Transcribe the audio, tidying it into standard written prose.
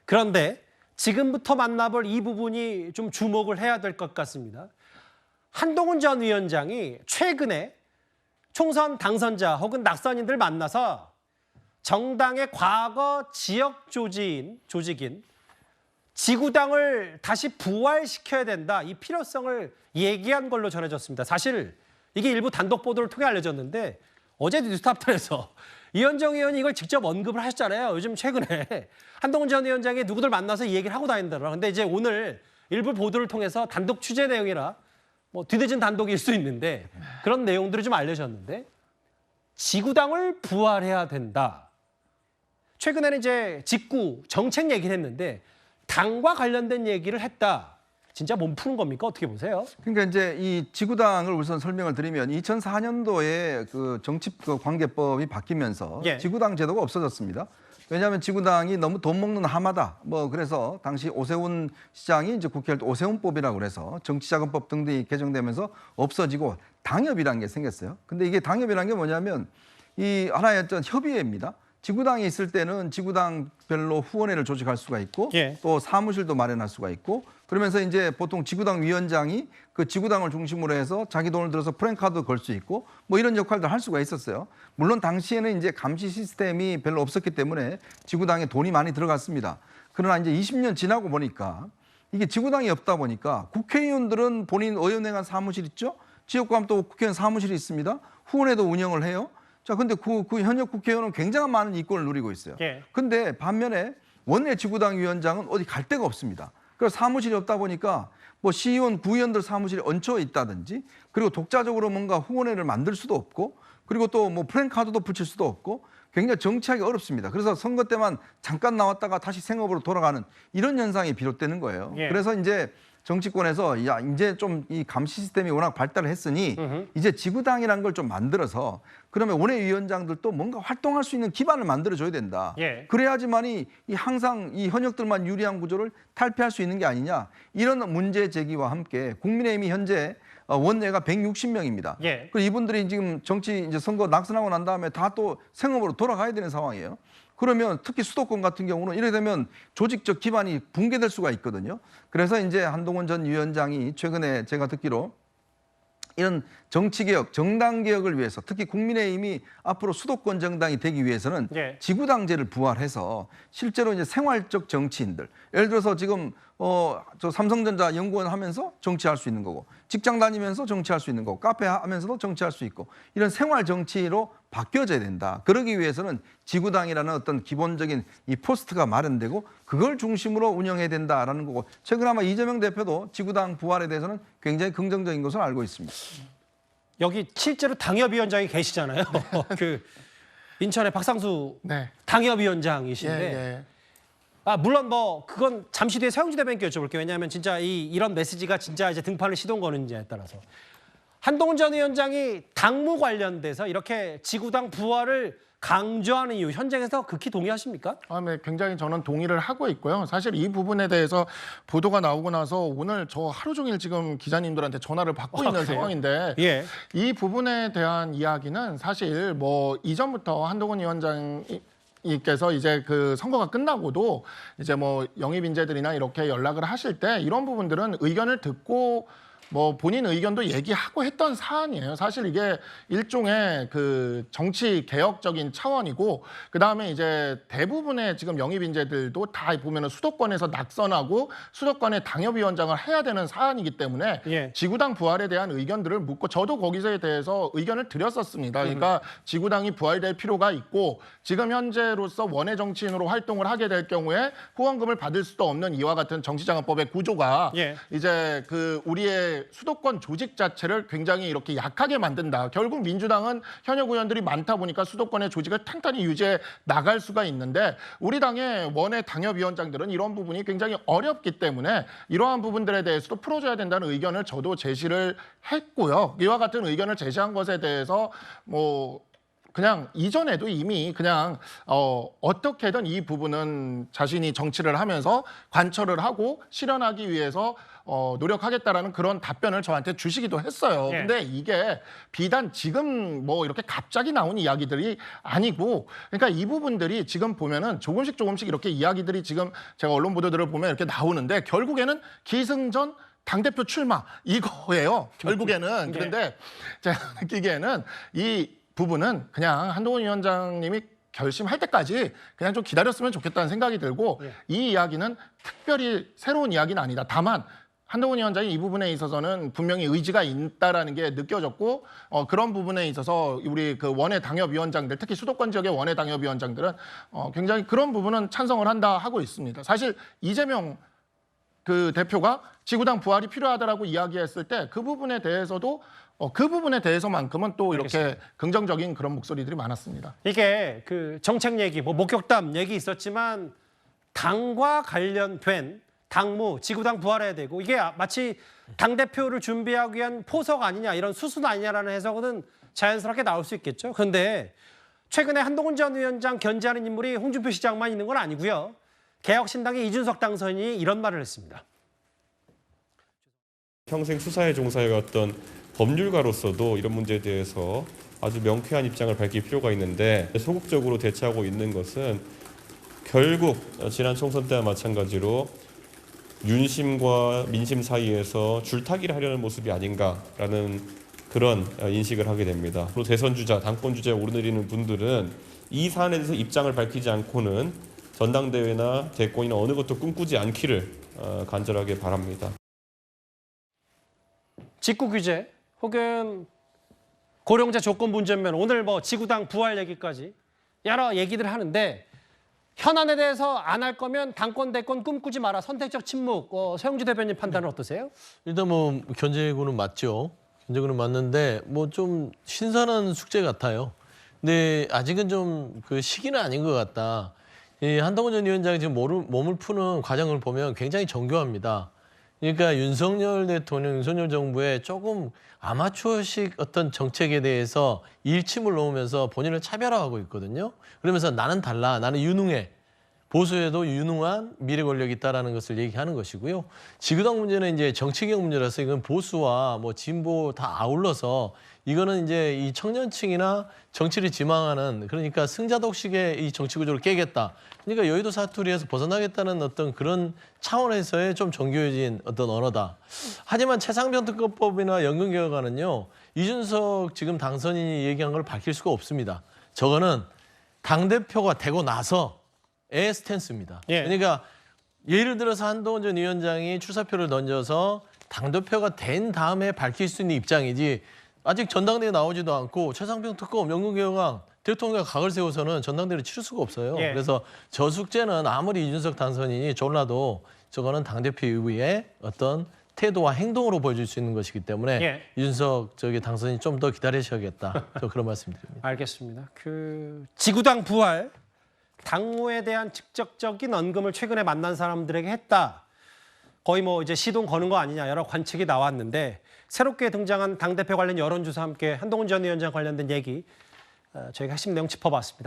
그런데 지금부터 만나볼 이 부분이 좀 주목을 해야 될 것 같습니다. 한동훈 전 위원장이 최근에 총선 당선자 혹은 낙선인들 만나서 정당의 과거 지역 조직인 지구당을 다시 부활시켜야 된다. 이 필요성을 얘기한 걸로 전해졌습니다. 사실 이게 일부 단독 보도를 통해 알려졌는데 어제 뉴스탑터에서 이현정 의원이 이걸 직접 언급을 하셨잖아요. 요즘 최근에 한동훈 전 위원장이 누구들 만나서 이 얘기를 하고 다닌다더라. 근데 이제 오늘 일부 보도를 통해서 단독 취재 내용이라 뭐 뒤늦은 단독일 수 있는데 그런 내용들이 좀 알려졌는데 지구당을 부활해야 된다. 최근에는 이제 직구 정책 얘기를 했는데 당과 관련된 얘기를 했다. 진짜 몸 푸는 겁니까? 어떻게 보세요? 그러니까 이제 이 지구당을 우선 설명을 드리면 2004년도에 그 정치 관계법이 바뀌면서 예. 지구당 제도가 없어졌습니다. 왜냐하면 지구당이 너무 돈 먹는 하마다. 뭐 그래서 당시 오세훈 시장이 이제 국회할 때 오세훈법이라고 그래서 정치자금법 등등이 개정되면서 없어지고 당협이라는 게 생겼어요. 근데 이게 당협이라는 게 뭐냐면 이 하나의 어떤 협의회입니다. 지구당이 있을 때는 지구당별로 후원회를 조직할 수가 있고 예. 또 사무실도 마련할 수가 있고 그러면서 이제 보통 지구당 위원장이 그 지구당을 중심으로 해서 자기 돈을 들어서 프랜카드 걸 수 있고 뭐 이런 역할도 할 수가 있었어요. 물론 당시에는 이제 감시 시스템이 별로 없었기 때문에 지구당에 돈이 많이 들어갔습니다. 그러나 이제 20년 지나고 보니까 이게 지구당이 없다 보니까 국회의원들은 본인 의원회관 사무실 있죠? 지역구하면 또 국회의원 사무실이 있습니다. 후원회도 운영을 해요. 자, 근데 그 현역 국회의원은 굉장한 많은 이권을 누리고 있어요. 예. 근데 반면에 원내 지구당 위원장은 어디 갈 데가 없습니다. 그래서 사무실이 없다 보니까 뭐 시의원, 구의원들 사무실이 얹혀 있다든지 그리고 독자적으로 뭔가 후원회를 만들 수도 없고 그리고 또 뭐 프랜카드도 붙일 수도 없고 굉장히 정치하기 어렵습니다. 그래서 선거 때만 잠깐 나왔다가 다시 생업으로 돌아가는 이런 현상이 비롯되는 거예요. 예. 그래서 이제 정치권에서 야 이제 좀 이 감시 시스템이 워낙 발달을 했으니 이제 지구당이라는 걸 좀 만들어서 그러면 원외위원장들도 뭔가 활동할 수 있는 기반을 만들어줘야 된다. 예. 그래야지만이 이 항상 이 현역들만 유리한 구조를 탈피할 수 있는 게 아니냐 이런 문제 제기와 함께 국민의힘이 현재 원내가 160명입니다. 예. 그리고 이분들이 지금 정치 이제 선거 낙선하고 난 다음에 다 또 생업으로 돌아가야 되는 상황이에요. 그러면 특히 수도권 같은 경우는 이렇게 되면 조직적 기반이 붕괴될 수가 있거든요. 그래서 이제 한동훈 전 위원장이 최근에 제가 듣기로 이런 정치개혁, 정당개혁을 위해서 특히 국민의힘이 앞으로 수도권 정당이 되기 위해서는 예. 지구당제를 부활해서 실제로 이제 생활적 정치인들 예를 들어서 지금 저 삼성전자 연구원 하면서 정치할 수 있는 거고 직장 다니면서 정치할 수 있는 거고 카페 하면서도 정치할 수 있고 이런 생활 정치로 바뀌어져야 된다. 그러기 위해서는 지구당이라는 어떤 기본적인 이 포스트가 마련되고 그걸 중심으로 운영해야 된다라는 거고 최근 아마 이재명 대표도 지구당 부활에 대해서는 굉장히 긍정적인 것을 알고 있습니다. 여기 실제로 당협위원장이 계시잖아요. 그 인천의 박상수 네. 당협위원장이신데 예. 아, 물론 뭐 그건 잠시 뒤에 서영주 대변인께 여쭤볼게요. 왜냐하면 진짜 이런 메시지가 진짜 이제 등판을 시동 거는지에 따라서 한동훈 전 위원장이 당무 관련돼서 이렇게 지구당 부활을 강조하는 이유 현장에서 극히 동의하십니까? 네, 굉장히 저는 동의를 하고 있고요. 사실 이 부분에 대해서 보도가 나오고 나서 오늘 저 하루 종일 지금 기자님들한테 전화를 받고 있는 그래요? 상황인데 예. 이 부분에 대한 이야기는 사실 뭐 이전부터 한동훈 위원장께서 이제 그 선거가 끝나고도 이제 뭐 영입 인재들이나 이렇게 연락을 하실 때 이런 부분들은 의견을 듣고 뭐 본인 의견도 얘기하고 했던 사안이에요. 사실 이게 일종의 그 정치 개혁적인 차원이고 그다음에 이제 대부분의 지금 영입 인재들도 다 보면은 수도권에서 낙선하고 수도권의 당협위원장을 해야 되는 사안이기 때문에 예. 지구당 부활에 대한 의견들을 묻고 저도 거기서에 대해서 의견을 드렸었습니다. 그러니까 지구당이 부활될 필요가 있고 지금 현재로서 원외 정치인으로 활동을 하게 될 경우에 후원금을 받을 수도 없는 이와 같은 정치자금법의 구조가 예. 이제 그 우리의 수도권 조직 자체를 굉장히 이렇게 약하게 만든다. 결국 민주당은 현역 의원들이 많다 보니까 수도권의 조직을 탄탄히 유지해 나갈 수가 있는데 우리 당의 원외 당협위원장들은 이런 부분이 굉장히 어렵기 때문에 이러한 부분들에 대해서도 풀어줘야 된다는 의견을 저도 제시를 했고요. 이와 같은 의견을 제시한 것에 대해서 그냥 이전에도 이미 그냥 어떻게든 이 부분은 자신이 정치를 하면서 관철을 하고 실현하기 위해서 노력하겠다라는 그런 답변을 저한테 주시기도 했어요. 예. 근데 이게 비단 지금 뭐 이렇게 갑자기 나온 이야기들이 아니고, 그러니까 이 부분들이 지금 보면은 조금씩 이렇게 이야기들이 지금 제가 언론 보도들을 보면 이렇게 나오는데 결국에는 기승전 당대표 출마 이거예요. 결국에는. 예. 그런데 제가 느끼기에는 이 부분은 그냥 한동훈 위원장님이 결심할 때까지 그냥 좀 기다렸으면 좋겠다는 생각이 들고, 예. 이 이야기는 특별히 새로운 이야기는 아니다. 다만 한동훈 위원장이 이 부분에 있어서는 분명히 의지가 있다라는 게 느껴졌고, 그런 부분에 있어서 우리 그 원외 당협위원장들, 특히 수도권 지역의 원외 당협위원장들은 굉장히 그런 부분은 찬성을 한다 하고 있습니다. 사실 이재명 그 대표가 지구당 부활이 필요하다라고 이야기했을 때 그 부분에 대해서도 그 부분에 대해서만큼은 또 이렇게 알겠습니다. 긍정적인 그런 목소리들이 많았습니다. 이게 그 정책 얘기, 뭐 목격담 얘기 있었지만 당과 관련된 당무, 지구당 부활해야 되고 이게 마치 당대표를 준비하기 위한 포석 아니냐, 이런 수순 아니냐라는 해석은 자연스럽게 나올 수 있겠죠. 그런데 최근에 한동훈 전 위원장 견제하는 인물이 홍준표 시장만 있는 건 아니고요. 개혁신당의 이준석 당선인이 이런 말을 했습니다. 평생 수사에 종사해왔던 법률가로서도 이런 문제에 대해서 아주 명쾌한 입장을 밝힐 필요가 있는데, 소극적으로 대처하고 있는 것은 결국 지난 총선 때와 마찬가지로 윤심과 민심 사이에서 줄타기를 하려는 모습이 아닌가라는 그런 인식을 하게 됩니다. 그리고 대선 주자, 당권 주자에 오르내리는 분들은 이 사안에 대해서 입장을 밝히지 않고는 전당대회나 대권이나 어느 것도 꿈꾸지 않기를 간절하게 바랍니다. 직구 규제 혹은 고령자 조건 분전면, 오늘 뭐 지구당 부활 얘기까지 여러 얘기들 하는데, 현안에 대해서 안 할 거면 당권 대권 꿈꾸지 마라, 선택적 침묵. 서영주 대변인 판단은 어떠세요? 일단 뭐 견제구는 맞죠. 견제구는 맞는데 뭐 좀 신선한 숙제 같아요. 근데 아직은 좀 그 시기는 아닌 것 같다. 이 한동훈 전 위원장이 지금 몸을 푸는 과정을 보면 굉장히 정교합니다. 그러니까 윤석열 대통령, 윤석열 정부의 조금 아마추어식 어떤 정책에 대해서 일침을 놓으면서 본인을 차별화하고 있거든요. 그러면서 나는 달라, 나는 유능해. 보수에도 유능한 미래 권력이 있다라는 것을 얘기하는 것이고요. 지구당 문제는 이제 정치적 문제라서 이건 보수와 뭐 진보 다 아울러서 이거는 이제 이 청년층이나 정치를 지망하는, 그러니까 승자독식의 이 정치 구조를 깨겠다. 그러니까 여의도 사투리에서 벗어나겠다는 어떤 그런 차원에서의 좀 정교해진 어떤 언어다. 하지만 최상병 특검법이나 연금개혁안은요, 이준석 지금 당선인이 얘기한 걸 밝힐 수가 없습니다. 저거는 당대표가 되고 나서의 스탠스입니다. 예. 그러니까 예를 들어서 한동훈 전 위원장이 출사표를 던져서 당대표가 된 다음에 밝힐 수 있는 입장이지, 아직 전당대회 나오지도 않고 최상병 특검, 연금개혁안 대통령과 각을 세워서는 전당대회를 치를 수가 없어요. 예. 그래서 저 숙제는 아무리 이준석 당선인이 졸라도 저거는 당대표 이후에 어떤 태도와 행동으로 보여줄 수 있는 것이기 때문에 예. 이준석 당선인이 좀 더 기다리셔야겠다. 저 그런 말씀드립니다. 알겠습니다. 그 지구당 부활, 당무에 대한 직접적인 언급을 최근에 만난 사람들에게 했다. 거의 뭐 이제 시동 거는 거 아니냐, 여러 관측이 나왔는데, 새롭게 등장한 당대표 관련 여론조사와 함께 한동훈 전 위원장 관련된 얘기 저희가 핵심 내용 짚어봤습니다.